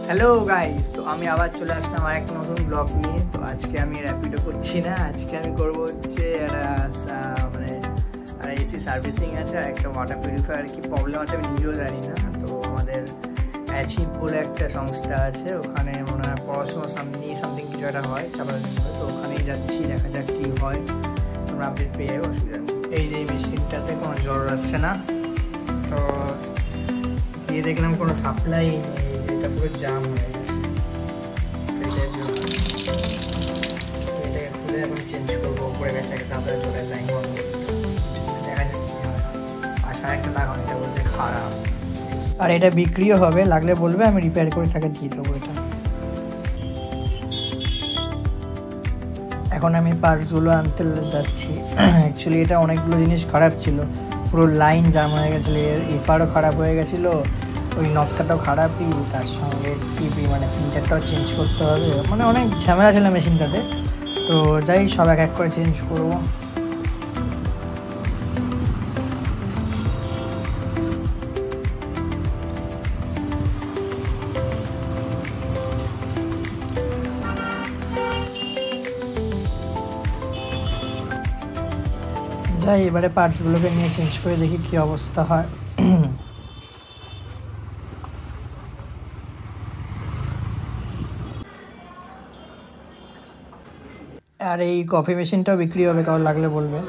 Hello guys, তো আমি আবার চলে আসলাম আর একটা নতুন ব্লগ নিয়ে। তো আজকে আমি র্যাপিডো করছি না, আজকে আমি করবো হচ্ছে একটা মানে এসি সার্ভিসিং আছে আর একটা ওয়াটার পিউরিফায়ার। কি প্রবলেম আছে আমি নিজেও জানি না। তো আমাদের অ্যাচিভ বলে একটা সংস্থা আছে, ওখানে মনে হয় পড়াশোনা নিয়ে সামথিং কিছু একটা হয়, চাপার জন্য। তো ওখানেই যাচ্ছি, দেখা যাক কী হয়। তোমরা আপডেট পেয়ে যাবে, অসুবিধা নেই। এই যে মেশিনটাতে কোনো জ্বর আসছে না, তো গিয়ে দেখলাম কোনো সাপ্লাই নেই, এটা পুরো জাম হয়ে গেছে। এটাকে খুলে এখন চেঞ্জ করবো। উপরে গেছে একটা তাড়াতাড়ি জলের লাইন বন্ধ করতে, দেখা যাক কী হয়। আশা একটা লাগানো, এটা বলছে খারাপ। আর এটা বিক্রিও হবে, লাগলে বলবে, আমি রিপেয়ার করে তাকে দিয়ে দেবো। এটা এখন আমি পার্টসগুলো আনতে যাচ্ছি। অ্যাকচুয়ালি এটা অনেকগুলো জিনিস খারাপ ছিল, পুরো লাইন জাম হয়ে গেছিলো, এর এফআরও খারাপ হয়ে গেছিলো, ওই নকটাটাও খারাপই, তার সঙ্গে টিভি মানে ফিল্টারটাও চেঞ্জ করতে হবে, মানে অনেক ঝামেলা ছিল মেশিনটাতে। তো যাই, সব এক এক করে চেঞ্জ করবো। যাই, এবারে পার্টসগুলোকে নিয়ে চেঞ্জ করে দেখি কী অবস্থা হয়। আর এই কফি মেশিনটাও বিক্রি হবে, কারোর লাগলে বলবে।